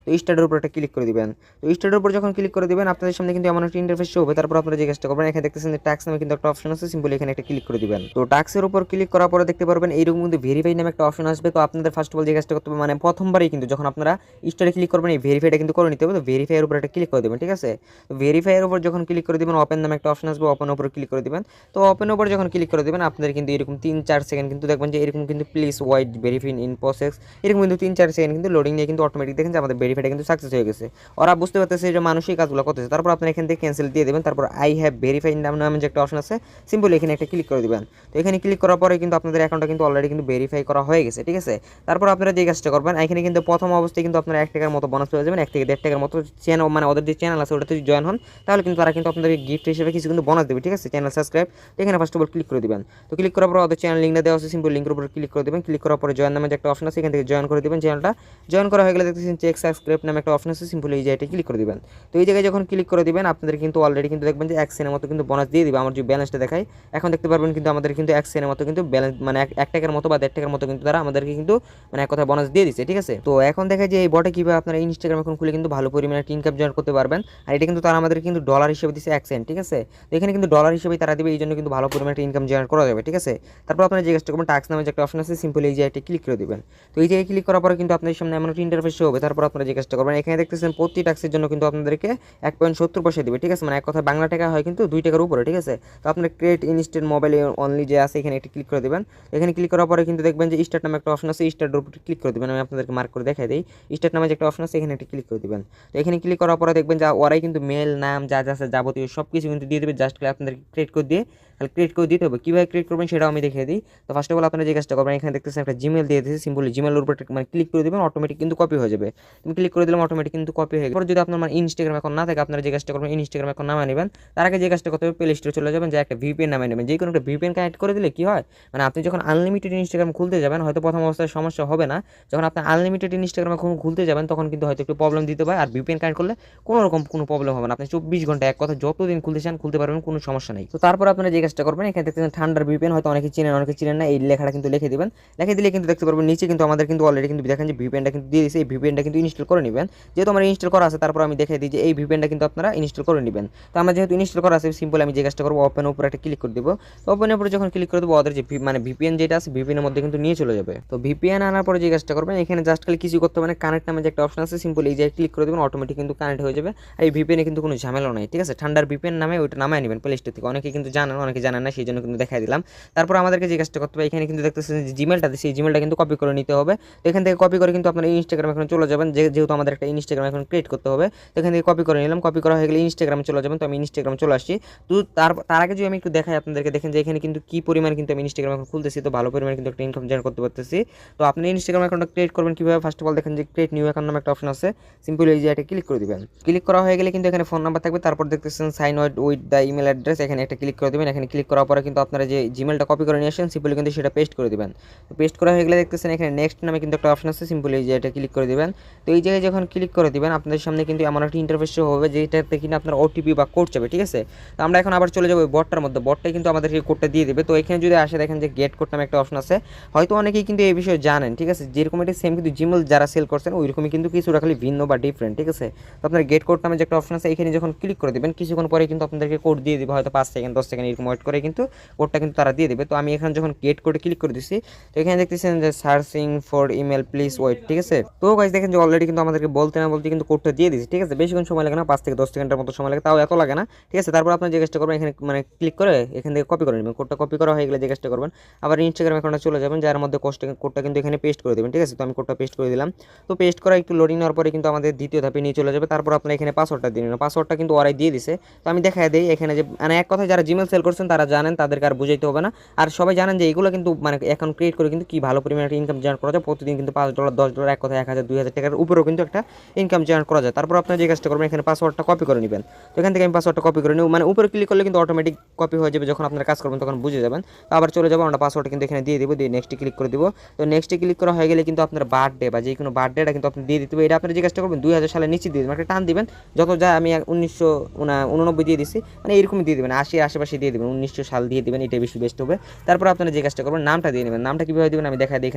তো স্টার্টের উপর একটা ক্লিক করে দিবেন। তো স্টার্টের উপর যখন ক্লিক করে দিবেন আপনাদের সামনে কিন্তু এমন একটা ইন্টারফেস শো হবে। তারপর আপনারা যে কাজটা করবেন, এখানে দেখতেছেন যে টাস্ক নামে কিন্তু একটা অপশন আছে, সিম্পলি এখানে একটা ক্লিক করে দিবেন। তো টাস্কের উপর ক্লিক করার পরে দেখতে পারবেন এইরকম কিন্তু ভেরিফাই নামে একটা অপশন আসবে। তো আপনাদের ফার্স্ট অফ অল যে কাজটা করতে হবে, মানে প্রথমবারই কিন্তু যখন আপনারা স্টারে ক্লিক করবেন এই ভেরিফাইটা কিন্তু করে নিতে হবে। তো ভেরিফাইয়ের উপর একটা ক্লিক করে দেবেন, ঠিক আছে। তো ভেরিফাইয়ের উপর যখন ক্লিক করে দিবেন ওপেন নামে একটা অপশন আসবে, ওপেন উপর ক্লিক করে দিবেন। তো ওপেন উপর যখন ক্লিক করে দিবেন আপনাদের কিন্তু এরকম 3-4 সেকেন্ড কিন্তু দেখবেন যে এরকম কিন্তু please wait verify in process, এরকম কিন্তু 3-4 সেকেন্ড কিন্তু লোডিং নিয়ে কিন্তু অটোমেটিক দেখেন যে আমাদের ভেরিফাইটা কিন্তু সাকসেস হয়ে গেছে। ওরা বুঝতে পারতেছে যে মানুষই কাজগুলো করতেছে। তারপর আপনারা এখান থেকে ক্যান্সেল দিয়ে দেবেন। তারপর আই হ্যাভ ভেরিফাইড নামে যে একটা অপশন আছে, সিম্পলি এখানে একটা ক্লিক করে দিবেন। তো এখানে ক্লিক করার পরে কিন্তু আপনাদের অ্যাকাউন্টটা কিন্তু অলরেডি কিন্তু ভেরিফাই করা হয়ে গেছে, ঠিক আছে। তারপর আপনারা যে কাজটা করবেন, এখানে কিন্তু প্রথম অবস্থায় কিন্তু আপনারা 1 টাকার মতো বোনাস পেয়ে যাবেন, 1 থেকে 1.5 টাকার মতো চ্যানেল, মানে ওদের যে চ্যানেল আছে ওটাতে জয়েন হন, তাহলে কিন্তু তারা কিন্তু আপনাদের গিফট হিসেবে কিছু কিন্তু বোনাস দেবে, ঠিক আছে। চ্যানেল সাবস্ক্রাইব, তো এখানে ফার্স্ট অফ অল ক্লিক করে দিবেন। তো ক্লিক করার পর ওদের চ্যানেল লিঙ্কটা দেওয়া আছে, সিম্পল লিঙ্কের উপর ক্লিক করে দিবেন। ক্লিক করার পরে জয়েন নামে যে একটা অপশন আছে এখান থেকে জয়েন করে দিবেন চ্যানেলটা। জয়েন করা হয়ে গেলে দেখতেছেন চেক সাবস্ক্রাইব নামে একটা অপশন আছে, সিম্পলি এই জায়গাটা ক্লিক করে দিবেন। তো এই জায়গায় যখন ক্লিক করে দিবেন আপনাদের কিন্তু অলরেডি কিন্তু দেখবেন যে 1 সেন্টের মতো কিন্তু বোনাস দিয়ে দিবে। আমার যে ব্যালেন্সটা দেখাই এখন দেখতে পারবেন কিন্তু আমাদের কিন্তু 1 সেন্টের মতো কিন্তু ব্যালেন্স, মানে 1 টাকার মতো বা 1.5 টাকার মতো কিন্তু তারা আমাদেরকে কিন্তু মানে এক কথা বোনাস দিয়ে দিচ্ছে, ঠিক আছে। তো এখন দেখা যায় এই বটে কিভাবে আপনারা ইনস্টাগ্রাম এখন খুলে কিন্তু ভালো পরিমাণে ইনকাম জেনারেট করতে পারবেন। আর এটা কিন্তু তারা আমাদের কিন্তু ডলার হিসেবে দিচ্ছে 1 সেন্ট, ঠিক আছে। তো এখানে কিন্তু ডলার হিসেবেই তারা দিবে, এই জন্য কিন্তু ভালো পরিমাণে ইনকাম জেনারেট করা যাবে, ঠিক আছে। তারপর আপনারা যে কাজটা করবেন, টাস্ক নামে যে একটা অপশন আছে, সিম্পলি এই জায়গাটা ক্লিক করে দিবেন। তো এই জায়গায় ক্লিক করার পরে কিন্তু আপনাদের সামনে এমন একটা ইন্টারফেস হবে। তারপর আপনারা যে কাজটা করবেন, এখানে দেখতেছেন প্রতি টাস্কের জন্য কিন্তু আপনাদেরকে 1.70 পয়সা দিবে, ঠিক আছে। মানে এক কথা বাংলা টাকা হয় কিন্তু 2 টাকার উপরে, ঠিক আছে। তো আপনার ক্রিয়েট ইনস্ট্যান্ট মোবাইল অনলি যে আছে এখানে একটা ক্লিক করে দেবেন। এখানে ক্লিক করার পরে কিন্তু দেখবেন যে স্টার্ট নামে একটা অপশন আছে, স্টার্টের উপর ক্লিক করে দেবেন। আমি আপনাদেরকে মার্ক করে দেখাই দিই, স্টার্ট নামে যে একটা অপশন আছে এখানে একটা ক্লিক করে দিবেন। তো এখানে ক্লিক করার পরে দেখবেন যে ওরাই কিন্তু মেল নাম যা যা আছে যাবতীয় সব কিছু কিন্তু দিয়ে দেবে, জাস্ট আপনাদেরকে ক্রিয়েট করে দিয়ে খালি ক্রিয়েট করে দিতে হবে। কীভাবে ক্রিয়েট করবেন সেটাও আমি দেখিয়ে দিই। তো ফার্স্ট অফ অল আপনারা যে কাজটা করবেন, এখানে দেখতেছেন একটা জিমেল দিয়ে দিয়েছে, সিম্পলি জিমেলের উপর মানে ক্লিক করে দেবেন, অটোমেটিক কিন্তু কপি হয়ে যাবে। তুমি ক্লিক করে দিলাম, অটোমেটিক কিন্তু কপি হয়ে গেলে যদি আপনার মানে ইনস্টাগ্রাম এখন না থাকে, আপনারা যে কাজটা করবেন ইনস্টাগ্রাম এখন নামা নেবেন। তার আগে যে কাজটা করতে হবে, প্লে স্টোরে চলে যাবেন, যে একটা ভিপিএন নামাই নেবেন। যে কোনো একটা ভিপিএন কানেক্ট করে দিলে কি হয়, মানে আপনি যখন আনলিমিটেড ইনস্টাগ্রাম খুলতে যাবেন হয়তো প্রথম অবস্থায় সমস্যা হবে না। যখন আপনি আনলিমিটেড ইনস্টাগ্রাম খুলতে যাবেন তখন কিন্তু হয়তো একটু প্রবলেম দিতে পারে। আর ভিপিএন কানেক্ট করলে কোনো রকম কোনো প্রবলেম হবে না। আপনি 24 ঘন্টা এক কথা যতদিন খুলতে চান খুলতে পারবেন, কোনো সমস্যা নেই। তো তারপর আপনারা যে কাজটা করবেন, এখানে দেখতেছেন ঠান্ডার ভিপিএন, হয়তো অনেকে চিনেন অনেকে চিনেন না, এই লেখাটা কিন্তু লিখে দিবেন। লিখে দিলে কিন্তু দেখতে পারবেন নিচে কিন্তু আমাদের কিন্তু অলরেডি কিন্তু দেখেন যে ভিপিএনটা কিন্তু দিয়ে দিয়েছে। এই ভিপিএনটা কিন্তু ইনস্টল করে নেবেন। যেহেতু আমার ইনস্টল করা আছে তারপর আমি দেখাই দিই যে এই ভিপিএনটা কিন্তু আপনারা ইনস্টল করে নেবেন। তো আমার যেহেতু ইনস্টল করা আছে, সিম্পল আমি যে কাজটা করবো, ওপেন উপর একটা ক্লিক করে দেবো। তো ওপেনের উপরে যখন ক্লিক করে দেবো ওদের যে মানে ভিপিএন যেটা আছে ভিপিএনের মধ্যে কিন্তু নিয়ে চলে যাবে। তো ভিপিএন আনার পরে যে কাজটা করবেন, এখানে জাস্ট খালি কিছু করতে হবে না, কানেক্ট নামে যে একটা অপশন আছে, সিম্পল এই যে ক্লিক করে দেবেন, অটোমেটিক কিন্তু কানেক্ট হয়ে যাবে। আর এই ভিপিএনে কিন্তু কোনো ঝামেলা নাই, ঠিক আছে। ঠান্ডার ভিপিএন নামে ওইটা নামায় নেবেন প্লে স্টোর থেকে। অনেকে কিন্তু জানেন, অনেকে জানেন না, সেই জন্য কিন্তু দেখাই দিলাম। তারপর আমাদেরকে যে কাজটা করতে হবে, এখানে কিন্তু দেখতেছেন যে জিমেলটা দিচ্ছে, এই জিমেলটা কিন্তু কপি করে নিতে হবে। তো এখান থেকে কপি করে কিন্তু আপনার ইনস্টাগ্রাম এখন চলে যাবেন, যেহেতু আমাদের একটা ইনস্টাগ্রাম এখন ক্রিয়েট করতে হবে। তো এখান থেকে কপি করে নিলাম, কপি করা হয়ে গেলে ইনস্টাগ্রামে চলে যাবেন। তো আমি ইনস্টাগ্রামে চলে আসছি। তো তার আগে যদি আমি একটু দেখাই আপনাদেরকে, দেখেন যে এখানে কিন্তু কি পরিমাণ কিন্তু আমি ইনস্টাগ্রাম এখন খুলতেছি, তো ভালো পরিমাণ কিন্তু একটা ইনকাম জেনারেট করতে পারতেছি। তো আপনি ইনস্টাগ্রাম অ্যাকাউন্টটা ক্রিয়েট করবেন কীভাবে, ফার্স্ট অফ অল দেখেন যে ক্রিয়েট নিউ অ্যাকাউন্ট নামে একটা অপশন আছে, সিম্পলি এই যে এটা ক্লিক করে দিবেন। ক্লিক করা হয়ে গেলে কিন্তু এখানে ফোন নাম্বার থাকবে, তারপর দেখতেছেন sign with the email address, এখানে একটা ক্লিক করে দেবেন। এখানে ক্লিক করার পরে কিন্তু আপনারা যে জিমেলটা কপি করে নিয়ে আসেন সিম্পলি কিন্তু সেটা পেস্ট করে দিবেন। তো পেস্ট করা হয়ে গেলে দেখতেছেন এখানে নেক্সট নামে কিন্তু একটা অপশন আছে, সিম্পলি এই যে এটা ক্লিক করে দিবেন। তো এই জায়গায় যখন ক্লিক করে দিবেন আপনাদের সামনে কিন্তু এমন একটা ইন্টারফেস হবে যেটাতে কিন্তু আপনার ওটিপি বা কোড যাবে, ঠিক আছে। তো আমরা এখন আবার চলে যাবো ওই বটটার মধ্যে, বটটাই কিন্তু আমাদেরকে কোডটা দিয়ে দেবে। তো এখানে যদি আসে দেখেন যে গেট কোড নামে একটা অপশন আছে, হয়তো অনেকেই কিন্তু এই বিষয়ে জানেন, ঠিক আছে। যেরকম এটা সেম কিন্তু জিমেল যারা সেল করছেন ওইরকমই কিন্তু কিছুটা খালি ভিন্ন বা ডিফারেন্ট, ঠিক আছে। তো আপনার গেট কোড নামে যে একটা অপশন আছে এখানে যখন ক্লিক করে দেবেন কিছুক্ষণ পরে কিন্তু আপনাদেরকে কোড দিয়ে দেবে, হয়তো 5 সেকেন্ড 10 সেকেন্ড এরকম ওয়েট করে কিন্তু কোডটা কিন্তু তারা দিয়ে দেবে। তো আমি এখানে যখন গেট কোডে ক্লিক করে দিচ্ছি, তো এখানে দেখতেছেন যে searching for email please wait, ঠিক আছে। তো গাইস দেখেন যে অলরেডি কিন্তু আমাদেরকে বলতে না বলতে কিন্তু কোডটা দিয়ে দিয়েছে, ঠিক আছে। বেশিক্ষণ সময় লাগে না, 5 থেকে 10 সেকেন্ডের মতো সময় লাগে, তাও এত লাগে না, ঠিক আছে। তারপর আপনার যে কাজটা করবেন এখানে মানে ক্লিক করে এখান থেকে কপি করে নেবেন, কোডটা কপি করা হয়ে গেলে যে কাজটা করবেন আবার ইনস্টাগ্রাম অ্যাকাউন্টে চলে যাবেন, যার মধ্যে কোডটা কিন্তু এখানে পেস্ট করে দেবেন, ঠিক আছে। তো আমি কোডটা পেস্ট করে দিলাম। তো পেস্ট করা একটু লোডিং নেওয়ার পরে কিন্তু আমাদের দ্বিতীয় ধাপে নিয়ে চলে যাবে। তারপর আপনার এখানে পাসওয়ার্ডটা দিয়ে নেবেন, পাসওয়ার্ডটা কিন্তু ওরাই দিয়ে দিছে। তো আমি দেখাই দিই এখানে যে মানে এক কথায় যারা জিমেল সেল করছেন তারা জানেন, তাদেরকে আর বুঝাইতে হবে না। আর সবাই জানেন যে এগুলো কিন্তু মানে অ্যাকাউন্ট ক্রিয়েট করে কিন্তু কি ভালো পরিমাণে ইনকাম জেনারেট করা যায়, প্রতিদিন কিন্তু $5 $10 এক কথায় 1000 2000 টাকার উপরেও কিন্তু একটা ইনকাম জেনারেট করা যায়। তারপর আপনার যে কাজটা করবেন এখানে পাসওয়ার্ডটা কপি করে নেবেন। তো এখান থেকে আমি পাসওয়ার্ডটা কপি করে নিব, মানে উপরে ক্লিক করলে কিন্তু অটোমেটিক কপি হয়ে যাবে, যখন আপনারা কাজ করবেন তখন বুঝে যাবেন। তো আবার চলে যাবো, আমরা পাসওয়ার্ডটা কিন্তু এখানে দিয়ে দেবো, দিয়ে নেক্সটে ক্লিক করে দিব। তো নেক্সটে ক্লিক করা হয়ে গেলে কিন্তু আপনার বার্থডে বা যে কোনো বার্থডেটা কিন্তু আপনি দিয়ে দিতে হবে। এটা আপনারা যে কাজটা করবেন 2000 সালের নিচে দিয়ে দেবেন, একটা টান দিবেন, যত যায় আমি 1989 দিয়ে দিচ্ছি, মানে এরকমই দিয়ে দেবেন, 80 আশেপাশে দিয়ে দেবেন, 1900 সাল দিয়ে দেবেন, এটাই বেশি বেস্ট হবে। তারপর আপনারা যে কাজটা করবেন নামটা দিয়ে নেবেন, নামটা কীভাবে দেবেন আমি দেখাই দিই।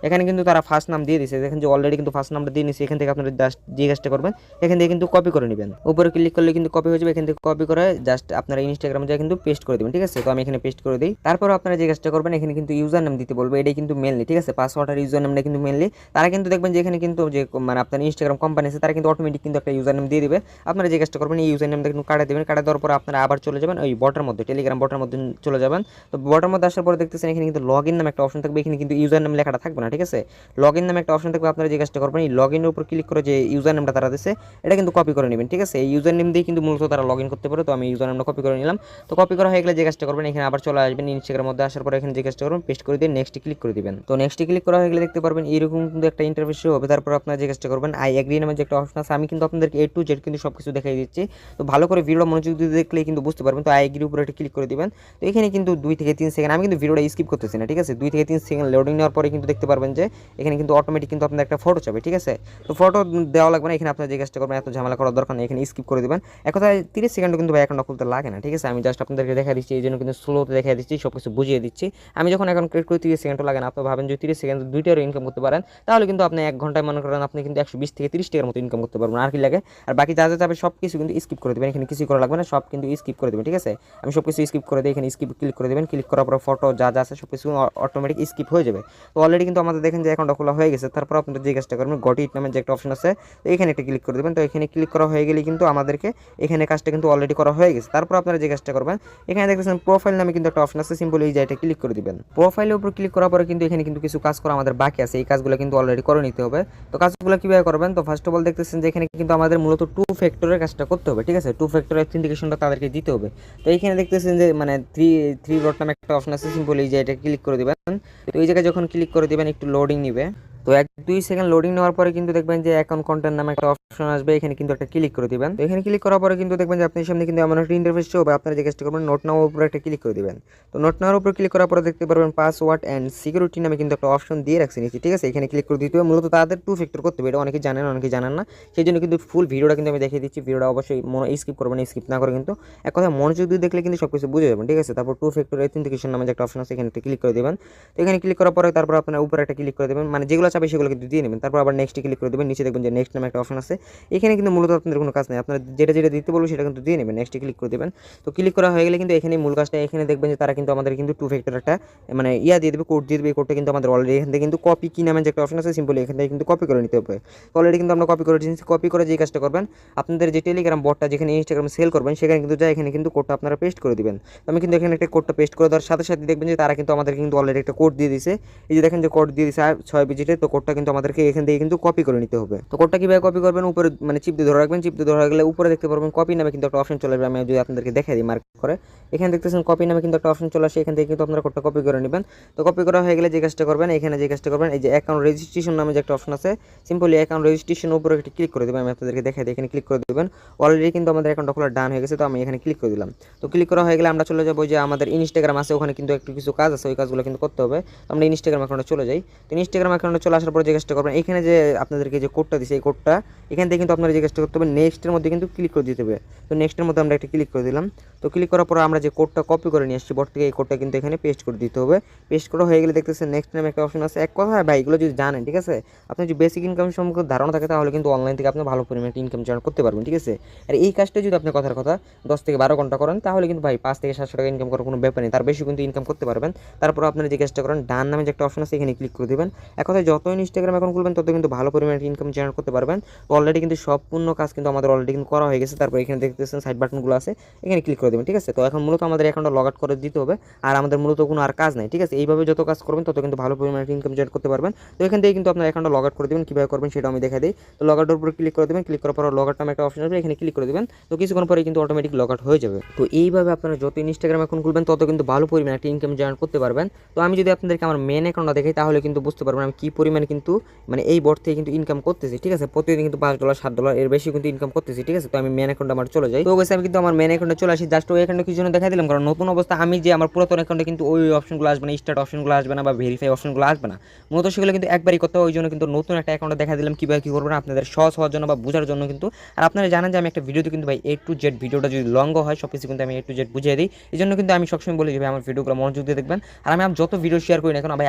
এখানে কিন্তু তারা ফার্স্ট নাম দিয়ে দিচ্ছে, দেখেন যে অলরেডি কিন্তু ফার্স্ট নামটা দিয়ে নিচ্ছে। এখান থেকে আপনারা জাস্ট যে কাজটা করবেন এখান থেকে কিন্তু কপি করে নেবেন। উপরে ক্লিক করলে কিন্তু কপি হয়ে যাবে। এখান থেকে কপি করে জাস্ট আপনারা ইনস্টাগ্রামে যা কিন্তু পেস্ট করে দেবেন, ঠিক আছে। তো আমি এখানে পেস্ট করে দিই। তারপর আপনারা যে কাজটা করবেন এখানে কিন্তু ইউজার নাম দিতে বলবো, এটাই কিন্তু মেনলি, ঠিক আছে। পাসওয়ার্ড আর ইউজার নামটা কিন্তু মেনলি। তারা কিন্তু দেখবেন যে এখানে কিন্তু যে মানে আপনার ইনস্টাগ্রাম কোম্পানি আছে তারা কিন্তু অটোমেটিক কিন্তু একটা ইউজার নাম দিয়ে দিবে। আপনারা যে কাজটা করবেন এই ইউজার নামটা কিন্তু কাটা দেবেন। কাটা দেওয়ার পর আপনারা আবার চলে যাবেন ওই বটের মধ্যে, টেলিগ্রাম বটের মধ্যে চলে যাবেন। তো বটের মধ্যে আসার পরে দেখতেছেন এখানে কিন্তু লগ ইন নামে একটা অপশন থাকবে। এখানে কিন্তু ইউজার নাম লেখাটা থাকবে না, ঠিক আছে। লগ ইন নামে একটা অপশন থাকবে। আপনারা যে কাজটা করবেন এই লগ ইনের উপর ক্লিক করে যে ইউজার নামটা তারা দিচ্ছে এটা কিন্তু কপি করে নেবেন, ঠিক আছে। এই ইউজার নেম দিয়ে কিন্তু মূলত তারা লগ ইন করতে পারে। তো আমি ইউজার নামটা কপি করে নিলাম। তো কপি করা হয়ে গেলে যে কাজটা করবেন এখানে আবার চলে আসবেন ইনস্টাগ্রামের মধ্যে। আসার পরে এখানে যে কাজটা করবেন পেস্ট করে দিয়ে নেক্সট ক্লিক করে দিবেন। তো নেক্সট ক্লিক করা হয়ে গেলে দেখতে পারবেন এরকম কিন্তু একটা ইন্টারফেস হবে। তারপর আপনারা যে কাজটা করবেন আই এগ্রি নামে যে একটা অপশন আছে, আমি কিন্তু আপনাদেরকে A to Z কিন্তু সবকিছু দেখাই দিচ্ছি। তো ভালো করে ভিডিওটা মনোযোগ দিয়ে দেখলেই কিন্তু বুঝতে পারবেন। তো আই এগ্রির উপরে একটা ক্লিক করে দিবেন। তো এখানে কিন্তু 2 থেকে 3 সেকেন্ড, আমি কিন্তু ভিডিওটা স্কিপ করতেছি না, ঠিক আছে। 2 থেকে 3 সেকেন্ড লোডিং নেওয়ার পরে কিন্তু দেখতে পারবেন যে এখানে কিন্তু অটোমেটিক কিন্তু আপনার একটা ফটো চাবে, ঠিক আছে। তো ফটো দেওয়া লাগবে না। এখানে আপনারা যে কাজটা করবেন এত ঝামেলা করার দরকার নেই, এখানে স্কিপ করে দিবেন। এক কথায় 30 সেকেন্ড কিন্তু ভাই অ্যাকাউন্টটা খুলতে লাগে না, ঠিক আছে। আমি জাস্ট আপনাদেরকে দেখা দিচ্ছি, এই জন্য কিন্তু স্লোতে দেখা দিচ্ছি, সব কিছু বুঝিয়ে দিচ্ছি। আমি যখন অ্যাকাউন্ট ক্রিয়েট করি 30 সেকেন্ডও লাগে না। আপনি ভাবেন যে 30 সেকেন্ড দুইটারও ইনকাম করতে পারেন, তাহলে কিন্তু আপনি 1 ঘন্টায় মনে করেন আপনি কিন্তু 120 থেকে 30 টাকার মতো ইনকাম করতে পারবেন। আর কি লাগে? আর বাকি যা যা যাবে সব কিছু কিন্তু স্কিপ করে দেবেন। এখানে কিছু করা লাগবে না, সব কিন্তু স্কিপ করে দেবেন, ঠিক আছে। আমি সব কিছু স্কিপ করে দিই। এখানে স্কিপ ক্লিক করে দেবেন। ক্লিক করার পর ফটো যা যা আছে সব কিছু অটোমেটিক স্কিপ হয়ে যাবে। তো অলরেডি কিন্তু আমাদের দেখেন যে অ্যাকাউন্টটা খোলা হয়ে গেছে। তারপর আপনারা যে কাজটা করবেন গট ইট নামে যে একটা অপশন আছে, তো এখানে একটা ক্লিক করে দেবেন। তো এখানে ক্লিক করা হয়ে গেলে কিন্তু আমাদেরকে এখানে কাজটা কিন্তু অলরেডি করা হয়ে গেছে। তারপর আপনারা যে কাজটা করবেন এখানে দেখতেছেন প্রোফাইল নামে কিন্তু একটা অপশন আছে, সিম্পল এই জায়গাটা ক্লিক করে দিবেন। প্রোফাইলের উপর ক্লিক করার পরে কিন্তু এখানে কিন্তু কিছু কাজ করা আমাদের বাকি আছে, এই কাজগুলো কিন্তু অলরেডি করে নিতে হবে। তো কাজগুলো কিভাবে করবেন? তো ফার্স্ট অফ অল দেখতেছেন যে এখানে কিন্তু আমাদের মূলত 2 ফ্যাক্টরের কাজটা করতে হবে, ঠিক আছে। 2 ফ্যাক্টর অথেন্টিকেশনটা তাদেরকে দিতে হবে। তো এইখানে দেখতেছেন যে মানে 3 ডট নামে একটা অপশন আছে, সিম্পল এই জায়গাটা ক্লিক করে দিবেন। তো এই জায়গায় যখন ক্লিক করে দিবেন একটু লোডিং নিবে। তো 1-2 সেকেন্ড লোডিং নেওয়ার পরে কিন্তু দেখবেন যে অ্যাকাউন্ট কন্টেন্ট নামে একটা অপশন আসবে, এখানে কিন্তু একটা ক্লিক করে দিবেন। তো এখানে ক্লিক করার পরে কিন্তু দেখবেন যে আপনার সামনে কিন্তু এমন একটা ইন্টারফেস হবে। আপনারা যে কাজটা করবেন নোট নাওয়ার উপরে একটা ক্লিক করে দিবেন। তো নোট নাওয়ার উপরে ক্লিক করার পরে দেখতে পারবেন পাসওয়ার্ড অ্যান্ড সিকিউরিটি নামে কিন্তু একটা অপশন দিয়ে রাখছে নিচে, ঠিক আছে। এখানে ক্লিক করে দিতে হবে। মূলত তাদের 2 ফ্যাক্টর করতে হবে, এটা অনেকেই জানেন অনেকেই জানেন না। সেই জন্য কিন্তু ফুল ভিডিওটা কিন্তু আমি দেখিয়ে দিচ্ছি। ভিডিওটা অবশ্যই স্কিপ করবেন, স্কিপ না করে কিন্তু এক কথা মনোযোগ দিয়ে দেখলে কিন্তু সবকিছু বুঝে যাবেন, ঠিক আছে। তারপর 2 ফ্যাক্টর অথেন্টিকেশন নামে যে একটা অপশন আছে এখানে একটা ক্লিক করে দিবেন। তো এখানে ক্লিক করার পরে তারপর আপনার উপরে একটা ক্লিক করে দেবেন, মানে যেগুলো চাবে সেগুলো কিন্তু দিয়ে নেবেন। তারপর আবার নেক্সট ক্লিক করে দেবেন। নিচে দেখবেন যে নেক্সট নামে একটা অপশন আছে, এখানে কিন্তু মূলত আপনাদের কোনো কাজ নেই, আপনারা যেটা যেটা দিতে বলবো সেটা কিন্তু দিয়ে নেবেন। নেক্সট ক্লিক করে দেবেন। তো ক্লিক করা হয়ে গেলে কিন্তু এখানে মূল কাজটা, এখানে দেখবেন যে তারা কিন্তু আমাদের কিন্তু 2 ফ্যাক্টর একটা মানে দিয়ে দেবে, কোড দিয়ে দেবে। এই কোডটা কিন্তু আমাদের অলরেডি এখান থেকে কিন্তু কপি কি নামে যে একটা অপশন আছে, সিম্পলি এখান থেকে কিন্তু কপি করে নিতে হবে। অলরেডি কিন্তু আমরা কপি করে দিয়েছি। কপি করে যে কাজটা করবেন আপনাদের যে টেলিগ্রাম বটটা যেখানে ইনস্টাগ্রাম সেল করবেন সেখানে কিন্তু যায় এখানে কিন্তু কোডটা আপনারা পেস্ট করে দিবেন। তো আমি কিন্তু এখানে একটা কোডটা পেস্ট করে দেওয়ার সাথে সাথে দেখবেন যে তারা কিন্তু আমাদের কিন্তু অলরেডি একটা কোড দিয়ে দিয়েছে। এই যে দেখেন যে কোড দিয়ে দিয়েছে 6 ডিজিটের। তো কোডটা কিন্তু আমাদেরকে এখান থেকে কিন্তু কপি করে নিতে হবে। তো কোডটা কিভাবে কপি করবেন? উপরে মানে চিপ দিয়ে ধরে রাখবেন। চিপ দিয়ে ধরে গেলে উপরে দেখতে পারবেন কপি নামে কিন্তু একটা অপশন চলে আসবে। আমি যদি আপনাদেরকে দেখাই দিই মার্ক করে, এখানে দেখতেছেন কপি নামে কিন্তু একটা অপশন চলে আসে, এখান থেকে কিন্তু আপনারা কোডটা কপি করে নেবেন। তো কপি করা হয়ে গেলে যে কাজটা করবেন এখানে যে কাজটা করবেন এই যে অ্যাকাউন্ট রেজিস্ট্রেশন নামে যে একটা অপশন আছে, সিম্পলি অ্যাকাউন্ট রেজিস্ট্রেশনের উপরে একটা ক্লিক করে দেবেন। আমি আপনাদেরকে দেখাই দিই, এখানে ক্লিক করে দেবেন। অলরেডি কিন্তু আমাদের অ্যাকাউন্টটা খোলা ডান হয়ে গেছে। তো আমি এখানে ক্লিক করে দিলাম। তো ক্লিক করা হয়ে গেলে আমরা চলে যাবো যে আমাদের ইনস্টাগ্রাম আছে, ওখানে কিন্তু একটু কিছু কাজ আছে, ওই কাজগুলো কিন্তু করতে হবে। আমরা ইনস্টাগ্রাম অ্যাকাউন্টে চলে যাই। তো ইনস্টাগ্রাম অ্যাকাউন্টে চলে আসার পর যে কাজটা করবেন এখানে যে আপনাদেরকে যে কোডটা দিছে এই কোডটা এখান থেকে কিন্তু আপনারা যে কাজটা করতে হবে নেক্সটের মধ্যে কিন্তু ক্লিক করে দিতে হবে। তো নেক্সটের মধ্যে আমরা একটা ক্লিক করে দিলাম। তো ক্লিক করার পর আমরা যে কোডটা কপি করে নিয়ে আসছি বট থেকে, এই কোডটা কিন্তু এখানে পেস্ট করে দিতে হবে। পেস্ট করা হয়ে গেলে দেখতেছেন নেক্সট নামে একটা অপশন আছে। এক কথা ভাই এগুলো যদি জানেন, ঠিক আছে, আপনার যদি বেসিক ইনকাম সম্পর্কে ধারণা থাকে তাহলে কিন্তু অনলাইন থেকে আপনি ভালো পরিমাণে ইনকাম জেনারেট করতে পারবেন, ঠিক আছে। আর এই কাজটা যদি আপনি কথার কথা 10 থেকে 12 ঘন্টা করেন তাহলে কিন্তু ভাই 5 থেকে 700 টাকা ইনকাম করার কোনো ব্যাপার নেই, তার বেশি কিন্তু ইনকাম করতে পারবেন। তারপর আপনারা যে কাজটা করেন ডান নামে যে একটা অপশন আছে এখানে ক্লিক করে দেবেন। এক কথায় যত ইনস্টাগ্রাম অ্যাকাউন্ট খুলবেন তত কিন্তু ভালো পরিমাণে ইনকাম জেনারেট করতে পারবেন। তো অলরেডি কিন্তু সম্পূর্ণ কাজ কিন্তু আমাদের অলরেডি কিন্তু করা হয়ে গেছে। তারপর এখানে দেখতেছেন সাইড বাটনগুলো আছে, এখানে ক্লিক করে দেবেন, ঠিক আছে। তো এখন মূলত আমাদের অ্যাকাউন্টটা লগ আউট করে দিতে হবে, আর আমাদের মূলত কোনো আর কাজ নাই, ঠিক আছে। এইভাবে যত কাজ করবেন তত কিন্তু ভালো পরিমাণে ইনকাম জেনারেট করতে পারবেন। তো এখান থেকে কিন্তু আপনার অ্যাকাউন্টটা লগ আউট করে দেবেন। কীভাবে করবেন সেটা আমি দেখাই দিই। তো লগ আউটের উপরে ক্লিক করে দেবেন। ক্লিক করার পর লগ আউট নামে একটা অপশন আসবে, এখানে ক্লিক করে দেবেন। তো কিছুক্ষণ পরে কিন্তু অটোমেটিক লগ আউট হয়ে যাবে। তো এইভাবে আপনারা যত ইনস্টাগ্রাম অ্যাকাউন্ট খুলবেন তত কিন্তু ভালো পরিমাণে একটা ইনকাম জেনারেট করতে পারবেন। তো আমি যদি আপনাদেরকে আমার মেন অ্যাকাউন্টটা দেখাই তাহলে কিন্তু বুঝতে পারবেন আমি কী পরিমাণে কিন্তু মানে এই বট থেকে কিন্তু ইনকাম করতেছি, ঠিক আছে। প্রতিদিন কিন্তু $5 $7 এর বেশি কিন্তু ইনকাম করতেছি, ঠিক আছে। তো আমি মেন অ্যাকাউন্টে আমার চলে যাই। তো গেছে আমি কিন্তু আমার মেন অ্যাকাউন্টে চলে আসি। জাস্ট ওই অ্যাকাউন্টে কিছু জন্য দেখা দিলাম, কারণ নতুন অবস্থা আমি যে আমার পুরাতন অ্যাকাউন্টে কিন্তু ওই অপশনগুলো আসবে না, স্টার্ট অপশনগুলো আসবে না বা ভেরিফাই অপশনগুলো আসবে না, মূলত সেগুলো কিন্তু একবারই করতে হয়। ওই জন্য কিন্তু নতুন একটা অ্যাকাউন্টে দেখা দিলাম কীভাবে কী করবেন আপনাদের সহজ হওয়ার জন্য বা বোঝার জন্য কিন্তু। আর আপনারা জানেন যে আমি একটা ভিডিওতে কিন্তু ভাই A to Z ভিডিওটা যদি লঙ্গ হয় সব কিছু কিন্তু আমি A to Z বুঝিয়ে দিই। এই জন্য কিন্তু আমি সবসময় বলি যে ভাই আমার ভিডিওগুলো মনোযোগ দিয়ে দেখবেন। আর আমি যত ভিডিও শেয়ার করি না কেন ভাই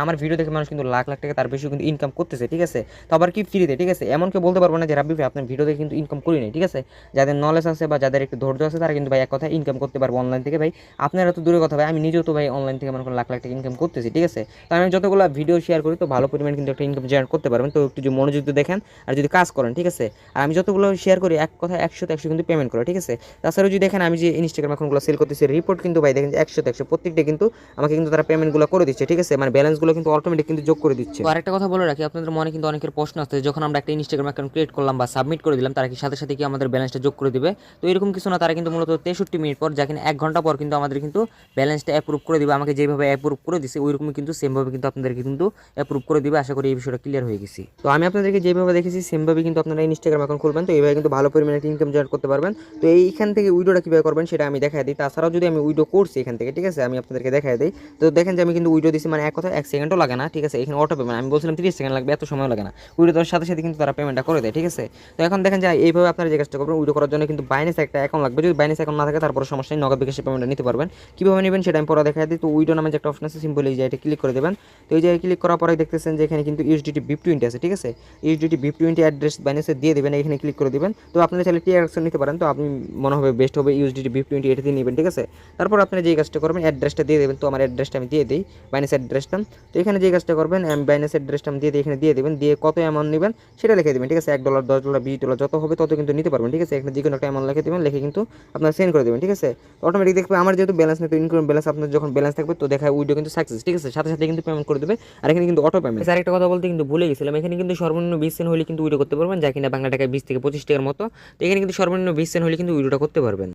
আমার ভিডিও দেখে মানুষ কিন্তু লাখ লাখ টাকা টাকা তার বেশি কিন্তু ইনকাম করতেছে, ঠিক আছে। তো আবার কি ফ্রিতে, ঠিক আছে। এমন কেউ বলতে পারবো না যে রাব্বি ভাই আপনার ভিডিও থেকে কিন্তু ইনকাম করি নাই, ঠিক আছে। যাদের নলেজ আছে বা যাদের একটু ধৈর্য আছে তারা কিন্তু ভাই এক কথা ইনকাম করতে পারবো অনলাইন থেকে। ভাই আপনারা তো দূরের কথা ভাই, আমি নিজেও তো ভাই অনলাইন থেকে মনে করেন লাখ লাখ টাকা ইনকাম করতেছি, ঠিক আছে। তো আমি যতগুলো ভিডিও শেয়ার করি তো ভালো পরিমাণ কিন্তু একটা ইনকাম জেনারেট করতে পারবেন। তো একটু যদি মনোযোগ দিয়ে দেখেন আর যদি কাজ করেন, ঠিক আছে। আর আমি যতগুলো শেয়ার করি এক কথা 100 কিন্তু পেমেন্ট করে, ঠিক আছে। তাছাড়াও যদি দেখেন আমি যে ইনস্টাগ্রাম অ্যাকাউন্টগুলো সেল করতেছি রিপোর্ট কিন্তু ভাই দেখেন 100 প্রত্যেকটা কিন্তু আমাকে কিন্তু তারা পেমেন্টগুলো করে দিচ্ছে, ঠিক আছে। মানে ব্যালেন্সগুলো কিন্তু অটোমেটিক কিন্তু যোগ করে দিচ্ছে। তো আরেকটা কথা বলে রাখি, আপনাদের মনে কিন্তু অনেকের প্রশ্ন আছে যখন আমরা একটা ইনস্টাগ্রাম অ্যাকাউন্ট ক্রিয়েট করলাম বা সাবমিট করে দিলাম তারা কি সাথে সাথে কি আমাদের ব্যালেন্সটা যোগ করে দিবে। তো এরকম কিছু না, তারা কিন্তু মূলত 63 মিনিট পর যা কিনা 1 ঘন্টা পর কিন্তু আমাদের কিন্তু ব্যালেন্সটা অ্যাপ্রুভ করে দিবে। আমাকে যেভাবে অ্যাপ্রুভ করে দিছে ওইরকমই কিন্তু সেমভাবে কিন্তু আপনাদেরকে কিন্তু অ্যাপ্রুভ করে দিবে। আশা করি এই বিষয়টা ক্লিয়ার হয়ে গেছি। তো আমি আপনাদেরকে যেভাবে দেখেছি সেমভাবে কিন্তু আপনারা ইনস্টাগ্রাম অ্যাকাউন্ট খুলবেন, তো এইভাবে কিন্তু ভালো পরিমাণে ইনকাম জেনারেট করতে পারবেন। তো এইখান থেকে উইডোটা কীভাবে করবেন সেটা আমি দেখাই দিই। তাছাড়াও যদি আমি উইডো করছি এখান থেকে, ঠিক আছে, আমি আপনাদেরকে দেখাই দিই। তো দেখেন যে আমি কিন্তু উইডো দিছি, মানে এক কথা 1 সেকেন্ডও লাগে না, ঠিক আছে। এখানে অটো পেমেন্ট, আমি বলছিলাম 30 সেকেন্ড লাগবে, এত সময় লাগে না। উইডো দেওয়ার সাথে সাথে কিন্তু তারা পেমেন্টটা করে দেয়, ঠিক আছে। তো এখন দেখেন যে এইভাবে আপনারা যে কাজটা করবেন উইডো করার জন্য কিন্তু বাইন্যান্স একটা অ্যাকাউন্ট লাগবে। যদি বাইন্যান্স অ্যাকাউন্ট না থাকে তারপরে সমস্যা নেই, নগদ বিকাশে পেমেন্টটা নিতে পারবেন। কীভাবে নেবেন সেটা আমি পরে দেখাই দিই। তো উইডো নামে যে একটা অপশন আছে সিম্পল এই যে এটা ক্লিক করে দেবেন। তো এই জায়গায় ক্লিক করার পরে দেখতেছেন যে এখানে কিন্তু ইউএসডিটি BIP20 আছে, ঠিক আছে। ইউএসডিটি BIP20 অ্যাড্রেস বাইন্যান্সে দিয়ে দেবেন, এখানে ক্লিক করে দেবেন। তো আপনারা চাইলে TRX নিতে পারেন, তো আপনি মনে হবে বেস্ট হবে ইউএসডিটি BIP20 এটা দিয়ে নেবেন, ঠিক আছে। তারপর আপনি যে কাজটা করবেন অ্যাড্রেসটা দিয়ে দেবেন। তো আমার অ্যাড্রেসটা আমি দিয়ে দিই, বাইন্যান্স অ্যাড্রেসটা। তো এখানে যে কাজটা করবেন আমি বাইন্যান্স অ্যাড্রেসটা আমি দিয়ে দিই, এখানে দিয়ে দেবেন, দিয়ে কত অ্যামাউন্ট নেবেন সেটা লিখে দেবেন, ঠিক আছে। $1 $10 $20 যত হবে তত কিন্তু নিতে পারবেন, ঠিক আছে। এখানে যে কোনো একটা অ্যামাউন্ট লিখে দেবেন, লিখে কিন্তু আপনারা সেন্ড করে দেবেন, ঠিক আছে। তো অটোমেটিক দেখবে আমার যেহেতু ব্যালেন্স নেই তো ইনকাম ব্যালেন্স আপনার যখন ব্যালেন্স থাকবে তো দেখায় উইডো কিন্তু সাকসেস, ঠিক আছে। সাথে সাথে কিন্তু পেমেন্ট করে দেবে। আর এখানে কিন্তু অটো পেমেন্ট। আর একটা কথা বলতে কিন্তু ভুলে গেছিলাম, এখানে কিন্তু সর্বনিম্ন 20 সেন্ট হলে কিন্তু উইডো করতে পারবেন, যা কিনা বাংলা টাকায় 20 থেকে 25 টাকার মতো। তো এখানে কিন্তু সর্বনিম্ন 20 সেন্ট হলে কিন্তু উইডোটা করতে পারবেন।